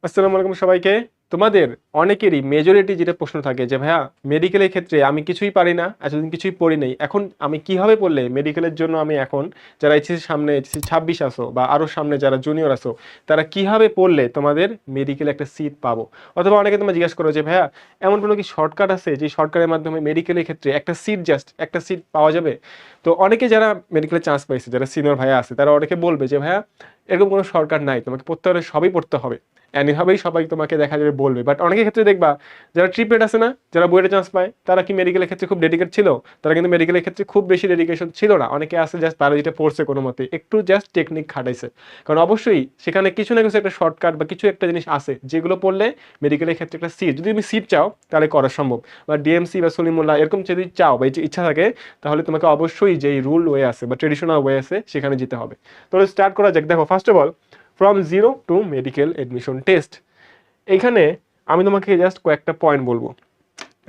আসসালামু আলাইকুম সবাইকে। তোমাদের অনেকেরই মেজরিটি যেটা প্রশ্ন থাকে যে ভাইয়া মেডিকেলের ক্ষেত্রে আমি কিছুই পারি না, এতদিন কিছুই পড়ি নাই। এখন আমি কিভাবে পড়লে মেডিকেলের জন্য আমি এখন যারা এইচএসসি সামনে এইচএসসি 26 আসো বা আরো সামনে যারা জুনিয়র আসো তারা কিভাবে পড়লে তোমাদের মেডিকেলে একটা সিট পাবো? অথবা অনেকে তোমরা জিজ্ঞাসা করো যে ভাইয়া এমন কোনো কি শর্টকাট আছে যে শর্টকাটের মাধ্যমে মেডিকেলের ক্ষেত্রে একটা সিট জাস্ট একটা সিট পাওয়া যাবে? তো অনেকে যারা মেডিকেলে চান্স পাইছে যারা সিনিয়র ভাইয়া আছে তারা অনেকে বলবে যে ভাইয়া এরকম কোনো শর্টকাট নাই, তোমাকে পড়তে হলে সবই পড়তে হবে। অ্যান্ড এভাবেই সবাই তোমাকে দেখা যাবে বলবে। বাট অনেকের ক্ষেত্রে দেখবা যারা ট্রিপলেট আছে না, যারা বুয়েটে চান্স পায় তারা কি মেডিকেলের ক্ষেত্রে খুব ডেডিকেট ছিল? তারা কিন্তু মেডিকেলের ক্ষেত্রে খুব বেশি ডেডিকেশন ছিল না। অনেকে আছে জাস্ট বায়োলজিটা পড়ছে কোনো মতে, একটু জাস্ট টেকনিক খাটাইছে। কারণ অবশ্যই সেখানে কিছু না কিছু একটা শর্টকাট বা কিছু একটা জিনিস আছে যেগুলো পড়লে মেডিকেলের ক্ষেত্রে একটা সিট, যদি তুমি সিট চাও তাহলে করা সম্ভব। বা ডিএমসি বা সলিমুল্লাহ এরকম যদি চাও বা ইচ্ছা থাকে তাহলে তোমাকে অবশ্যই যেই রুল ওয়ে আছে বা ট্রেডিশনাল ওয়ে আছে সেখানে যেতে হবে। তাহলে স্টার্ট করা যাক। দেখো first of all, from zero to medical admission test. এইখানে আমি তোমাকে জাস্ট কয়েকটা পয়েন্ট বলবো,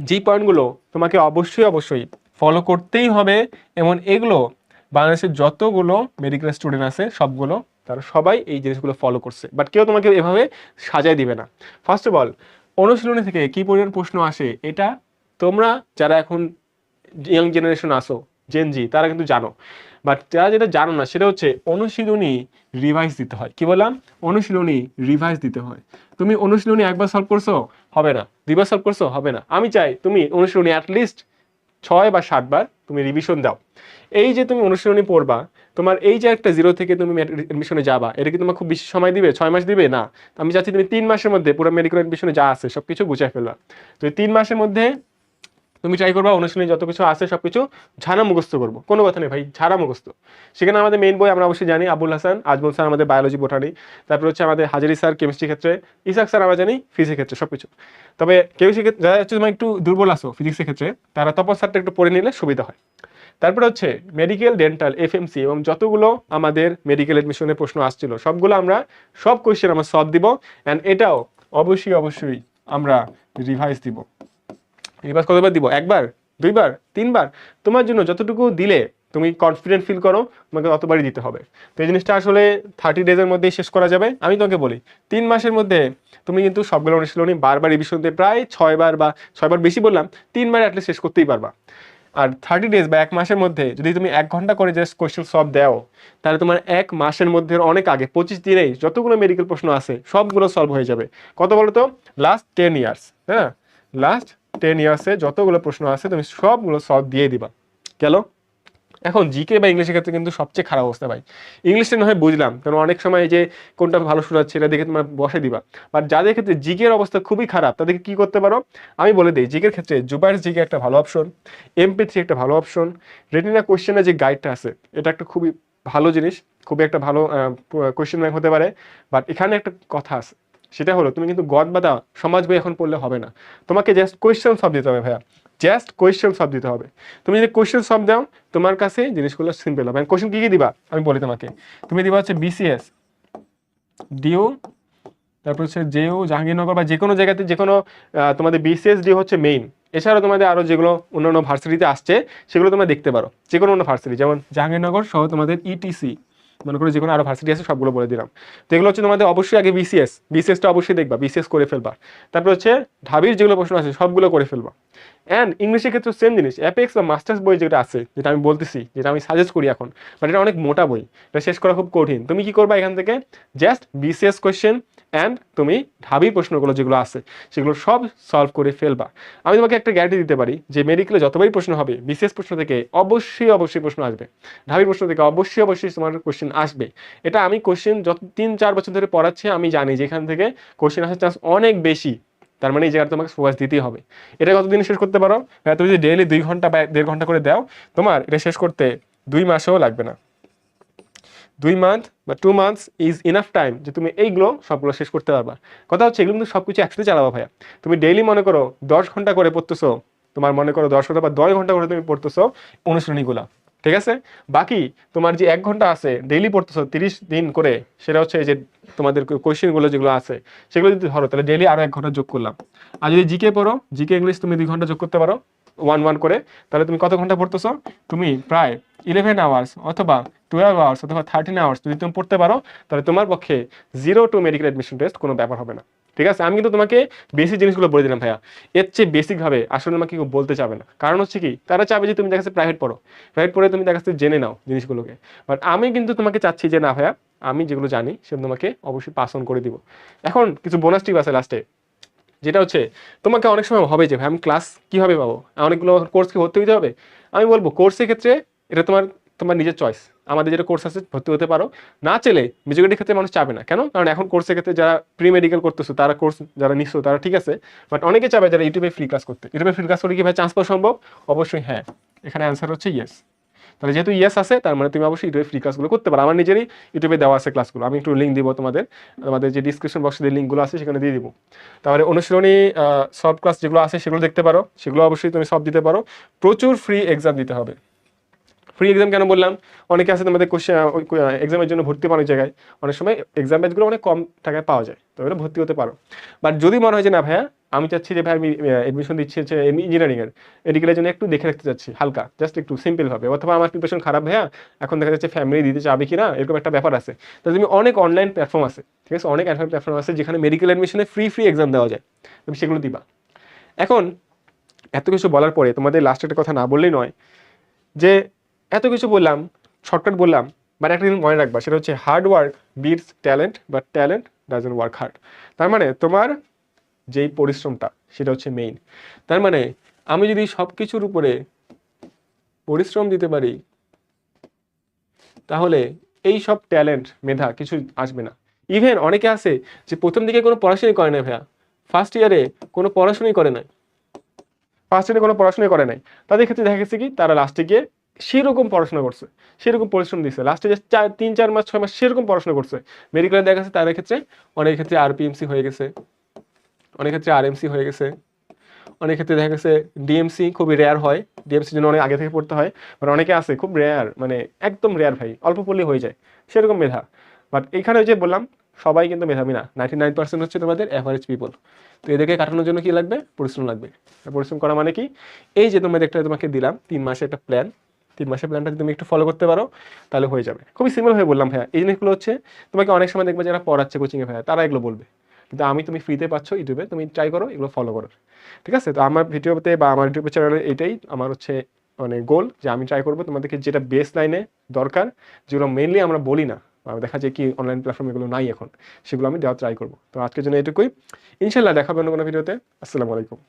যেই পয়েন্টগুলো তোমাকে অবশ্যই ফলো করতেই হবে। এবং এগুলো বাংলাদেশের যতগুলো মেডিকেল স্টুডেন্ট আছে সবগুলো তারা সবাই এই জিনিসগুলো ফলো করছে, বাট কেউ তোমাকে এভাবে সাজায় দিবে না। ফার্স্ট অফ অল, অনুশীলনী থেকে কি পরিমাণ প্রশ্ন আসে এটা তোমরা যারা এখন ইয়াং জেনারেশন আসো, জেনজি, তারা কিন্তু জানো। বাট যারা যেটা জানো না সেটা হচ্ছে অনুশীলনী রিভাইজ দিতে হয়। কি বললাম? অনুশীলনী রিভাইজ দিতে হয়। তুমি অনুশীলনী একবার সলভ করছো, হবে না। দুইবার সলভ করছো, হবে না। আমি চাই তুমি অনুশীলনী অ্যাটলিস্ট 6 বা 7 বার তুমি রিভিশন দাও। এই যে তুমি অনুশীলনী পড়বা, তোমার এই যে একটা জিরো থেকে তুমি এডমিশনে যাবা, এটা কি তোমার খুব বেশি সময় দিবে? 6 মাস দিবে না। আমি চাচ্ছি তুমি 3 মাসের মধ্যে পুরো মেডিকেল এডমিশনে যা আছে সবকিছু গুছিয়ে ফেলবা। তো এই 3 মাসের মধ্যে তুমি ট্রাই করবা অনুশীলনী যত কিছু আছে সবকিছু ঝাড়া মুখস্থ করবো। কোনো কথা নেই ভাই, ঝাড়া মুখস্থ। সেখানে আমাদের মেইন বই আমরা অবশ্যই জানি আবুল হাসান, আজমল স্যার আমাদের বায়োলজি বোটানি, তারপর হচ্ছে আমাদের হাজারি স্যার কেমিস্ট্রি ক্ষেত্রে, ইসাক স্যার আমরা জানি ফিজিক্স ক্ষেত্রে সবকিছু। তবে কেমিস্ট্রি ক্ষেত্রে যারা হচ্ছে তোমার একটু দুর্বল আসো ফিজিক্সের ক্ষেত্রে, তারা তপন স্যারটা একটু পড়ে নিলে সুবিধা হয়। তারপরে হচ্ছে মেডিকেল, ডেন্টাল, এফএমসি এবং যতগুলো আমাদের মেডিকেল এডমিশনের প্রশ্ন আসছিল সবগুলো আমরা সব কোয়েশ্চেন আমরা সলভ দিব। অ্যান্ড এটাও অবশ্যই আমরা রিভাইজ দিব। রিভাইজ কতবার দিব? একবার, দুইবার, তিনবার? তোমার জন্য যতটুকু দিলে তুমি কনফিডেন্ট ফিল করো তোমাকে ততবারই দিতে হবে। তো এই জিনিসটা আসলে 30 ডেজের মধ্যেই শেষ করা যাবে। আমি তোমাকে বলি 3 মাসের মধ্যে তুমি কিন্তু সবগুলো অনুশীলনী বারবার রিভিশন দিয়ে প্রায় 6 বার বা 6 বার বেশি বললাম, 3 বার অ্যাটলিস্ট শেষ করতেই পারবা। আর 30 ডেজ বা 1 মাসের মধ্যে যদি তুমি 1 ঘন্টা করে জাস্ট কোয়েশ্চেন সলভ দাও, তাহলে তোমার 1 মাসের মধ্যে অনেক আগে 25 দিনেই যতগুলো মেডিকেল প্রশ্ন আছে সবগুলো সলভ হয়ে যাবে। কত বলো তো? লাস্ট 10 ইয়ার্স, হ্যাঁ, লাস্ট 10 ইয়ার্সে যতগুলো প্রশ্ন আছে তুমি সবগুলো সলভ দিয়ে দিবা। গেল। এখন জিকে বা ইংলিশের ক্ষেত্রে কিন্তু সবচেয়ে খারাপ অবস্থা ভাই। ইংলিশটা না হয় বুঝলাম, কারণ অনেক সময় এই যে কোনটা ভালো শোনাচ্ছে এটা দেখে তোমার বসে দিবা। বাট যাদের ক্ষেত্রে জিকের অবস্থা খুবই খারাপ তাদেরকে কি করতে পারো আমি বলে দিই। জিকের ক্ষেত্রে জুবাইর জিকে একটা ভালো অপশন, MP3 একটা ভালো অপশন, রেটিনা কোয়েশ্চেনের যে গাইডটা আছে এটা একটা খুবই ভালো জিনিস, খুবই একটা ভালো কোয়েশ্চেন ব্যাংক হতে পারে। বাট এখানে একটা কথা আছে, সেটা হলো তুমি কিন্তু গদ বাঁধা সমাজ বই এখন পড়লে হবে না। তোমাকে জাস্ট কোয়েশ্চেন সলভ দিতে হবে ভাইয়া, জাস্ট কোয়েশ্চেন সলভ দিতে হবে। তুমি যদি কোয়েশ্চেন সলভ দাও তোমার কাছে জিনিসগুলো সিম্পল হবে। কোয়েশ্চেন কি কি দিবা আমি বলি তোমাকে। তুমি দিবা হচ্ছে BCS, ডিউ, তারপর হচ্ছে জেইউ, জাহাঙ্গীরনগর বা যে কোনো জায়গাতে যে কোনো তোমাদের BCS ডি হচ্ছে মেইন। এছাড়াও তোমাদের আরও যেগুলো অন্যান্য ভার্সিটিতে আসছে সেগুলো তোমরা দেখতে পারো, যে কোনো অন্য ভার্সিটি যেমন জাহাঙ্গীরনগর সহ তোমাদের ETC, মনে করো যে কোনো আরো ভার্সিটি আছে সবগুলো বলে দিলাম। তো এগুলো হচ্ছে তোমাদের অবশ্যই আগে বিসিএসটা অবশ্যই দেখবা, বিসিএস করে ফেলবা। তারপর হচ্ছে ঢাবির যেগুলো প্রশ্ন আছে সবগুলো করে ফেলবা। অ্যান্ড ইংলিশের ক্ষেত্রে সেম জিনিস, অ্যাপেক্স বা মাস্টার্স বই যেটা আছে, যেটা আমি বলতেছি, যেটা আমি সাজেস্ট করি এখন, বাট এটা অনেক মোটা বই, এটা শেষ করা খুব কঠিন। তুমি কি করবা এখান থেকে? জাস্ট BCS কোয়েশ্চেন অ্যান্ড তুমি ঢাবির প্রশ্নগুলো যেগুলো আছে সেগুলো সব সলভ করে ফেলবা। আমি তোমাকে একটা গ্যারান্টি দিতে পারি যে মেডিকেলে যতবারই প্রশ্ন হবে BCS প্রশ্ন থেকে অবশ্যই প্রশ্ন আসবে, ঢাবির প্রশ্ন থেকে অবশ্যই তোমার কোশ্চেন আসবে। এটা আমি কোশ্চেন যত 3-4 বছর ধরে পড়াচ্ছি আমি জানি যে এখান থেকে কোশ্চেন আসার চান্স অনেক বেশি। তার মানে এই জায়গাটা তোমাকে ফোকাস দিতেই হবে। এটা কতদিন শেষ করতে পারো? তুমি যদি ডেইলি 2 ঘন্টা বা 1.5 ঘন্টা করে দাও, তোমার এটা শেষ করতে 2 মাসও লাগবে না। 2 মান্থ বা 2 মান্থস ইজ ইনাফ টাইম যে তুমি এইগুলো সবগুলো শেষ করতে পারবা। কথা হচ্ছে এগুলো কিন্তু সবকিছু একসাথে চালাবা ভাইয়া। তুমি ডেইলি মনে করো 10 ঘন্টা করে পড়তেছো, তোমার মনে করো 10 ঘন্টা বা 10 ঘন্টা করে তুমি পড়তেছো অনুশীলনীগুলা, ঠিক আছে? বাকি তোমার যে 1 ঘন্টা আছে ডেইলি পড়তেছো 30 দিন করে, সেটা হচ্ছে এই যে তোমাদের কোয়েশ্চেনগুলো যেগুলো আছে সেগুলো যদি ধরো তাহলে ডেইলি আরো 1 ঘন্টা যোগ করলাম। আর যদি জিকে পড়ো, জিকে ইংলিশ তুমি 2 ঘন্টা যোগ করতে পারো 1 1 করে, তাহলে তুমি কত ঘন্টা পড়তেছো? তুমি প্রায় 11 আওয়ার্স অথবা 12 আওয়ার্স অথবা 13 আওয়ার্স যদি তুমি পড়তে পারো, তাহলে তোমার পক্ষে zero to medical admission test কোনো ব্যাপার হবে না। ঠিক আছে, আমি কিন্তু তোমাকে বেসিক জিনিসগুলো বলে দিলাম ভাইয়া। এর চেয়ে বেসিকভাবে আসলে আমাকে কেউ বলতে চাবে না। কারণ হচ্ছে কি, তারা চাবে যে তুমি দেখা যাচ্ছে প্রাইভেট পড়ো, প্রাইভেট পড়ে তুমি দেখা যাচ্ছে জেনে নাও জিনিসগুলোকে। বাট আমি কিন্তু তোমাকে চাচ্ছি যে না ভাইয়া, আমি যেগুলো জানি সেগুলো তোমাকে অবশ্যই পাস অন করে দিব। এখন কিছু বোনাস টিপ আছে লাস্টে, যেটা হচ্ছে তোমাকে অনেক সময় হবে যে ভাই আমি ক্লাস কীভাবে পাবো, অনেকগুলো কোর্স কি ভর্তি হতে হবে। আমি বলবো কোর্সের ক্ষেত্রে এটা তোমার তোমার নিজের চয়েস। আমাদের যেটা কোর্স আছে ভর্তি হতে পারো, না চাইলে মেজরিটির ক্ষেত্রে মানুষ চাবে না। কেন? কারণ এখন কোর্সের ক্ষেত্রে যারা প্রি মেডিকেল করতেছো, তারা কোর্স যারা নিচ্ছ তারা ঠিক আছে, বাট অনেকে চাবে যারা ইউটিউবে ফ্রি ক্লাস করতে। ইউটিউবে ফ্রি ক্লাস করে কি ভাই চান্স পাওয়া সম্ভব? অবশ্যই হ্যাঁ। এখানে অ্যান্সার হচ্ছে ইয়েস। তাহলে যেহেতু ইয়েস আছে, তার মানে তুমি অবশ্যই ইউটিউবে ফ্রি ক্লাসগুলো করতে পারো। আমার নিজেরই ইউটিউবে দেওয়া আছে ক্লাসগুলো, আমি একটু লিঙ্ক দিব তোমাদের, আমাদের যে ডিসক্রিপশন বক্সে যে লিঙ্কগুলো আছে সেখানে দিয়ে দিব। তারপরে অনুশীলনী সব ক্লাস যেগুলো আছে সেগুলো দেখতে পারো, সেগুলো অবশ্যই তুমি সব দিতে পারো। প্রচুর ফ্রি এক্সাম দিতে হবে। ফ্রি এক্সাম কেন বললাম, অনেকে আছে তোমাদের এক্সামের জন্য ভর্তি পাওয়ার জায়গায় অনেক সময় এক্সাম ব্যাচগুলো অনেক কম টাকায় পাওয়া যায়, তো এটা ভর্তি হতে পারো। বাট যদি মনে হয় যে না ভাইয়া আমি চাচ্ছি যে ভাই আমি এডমিশন দিচ্ছি হচ্ছে ইঞ্জিনিয়ারিংয়ের, মেডিকেলের জন্য একটু দেখে রাখতে চাচ্ছি হালকা, জাস্ট একটু সিম্পলভাবে, অথবা আমার প্রিপারেশন খারাপ ভাইয়া, এখন দেখা যাচ্ছে ফ্যামিলি দিতে চাবে কি না, এরকম একটা ব্যাপার আছে। তাহলে তুমি অনেক অনলাইন প্ল্যাটফর্ম আছে, ঠিক আছে, অনেক অনলাইন প্ল্যাটফর্ম আছে যেখানে মেডিকেল অ্যাডমিশনে ফ্রি এক্সাম দেওয়া যায়, তুমি সেগুলো দিবা। এখন এত কিছু বলার পরে তোমাদের লাস্ট একটা কথা না বললেই নয়, যে এত কিছু বললাম, শর্টকাট বললাম, বাট একটা জিনিস মনে রাখবা, সেটা হচ্ছে hard work beats talent, but talent doesn't work hard. তার মানে তোমার যেই পরিশ্রমটা সেটা হচ্ছে মেইন। তার মানে আমি যদি সব কিছুর উপরে পরিশ্রম দিতে পারি, তাহলে এই সব ট্যালেন্ট মেধা কিছু আসবে না। ইভেন অনেকে আছে যে প্রথম দিকে কোনো পড়াশোনাই করে না ভাইয়া, ফার্স্ট ইয়ারে কোনো পড়াশোনাই করে না, ফার্স্ট ইয়ারে কোনো পড়াশোনাই করে নাই, তাদের ক্ষেত্রে দেখা গেছে কি তারা লাস্টে গিয়ে সেরকম পড়াশোনা করছে, সেরকম পরিশ্রম দিচ্ছে, লাস্টে যে 3-4 মাস 6 মাস সেরকম পড়াশোনা করছে, মেডিকেলে দেখা গেছে তাদের ক্ষেত্রে অনেক ক্ষেত্রে আরপিএমসি হয়ে গেছে, অনেক ক্ষেত্রে আরএমসি হয়ে গেছে, অনেক ক্ষেত্রে দেখা গেছে ডিএমসি খুবই রেয়ার হয়, ডিএমসির জন্য অনেক আগে থেকে পড়তে হয়, বাট অনেকে আছে খুব রেয়ার, মানে একদম রেয়ার ভাই, অল্প পড়লেই হয়ে যায় সেরকম মেধা। বাট এখানে যে বললাম সবাই কিন্তু মেধাবী না, 99% হচ্ছে তোমাদের অ্যাভারেজ পিপল। তো এদেরকে কাটানোর জন্য কি লাগবে? পরিশ্রম লাগবে। পরিশ্রম করা মানে কি, এই যে তোমাদের একটা তোমাকে দিলাম 3 মাসের একটা প্ল্যান, 3 মাসের প্ল্যানটা যদি তুমি একটু ফলো করতে পারো তাহলে হয়ে যাবে। খুবই সিম্পল হয়ে বললাম ভাইয়া, এই জিনিসগুলো হচ্ছে তোমাকে অনেক সময় দেখবে যারা পড়াচ্ছে কোচিংয়ে ভাইয়া তারা এগুলো বলবে, কিন্তু আমি তুমি ফ্রিতে পাচ্ছ ইউটিউবে, তুমি ট্রাই করো এগুলো ফলো করো, ঠিক আছে। তো আমার ভিডিওতে বা আমার ইউটিউব চ্যানেলে এটাই আমার হচ্ছে মানে গোল, যে আমি ট্রাই করবো তোমাদেরকে যেটা বেস লাইনে দরকার, যেগুলো মেইনলি আমরা বলি না, দেখা যায় কি অনলাইন প্ল্যাটফর্ম এগুলো নাই এখন, সেগুলো আমি দেওয়ার ট্রাই করবো। তো আজকের জন্য এটুকুই, ইনশাল্লাহ দেখাবে অন্য কোনো ভিডিওতে। আসসালামু আলাইকুম।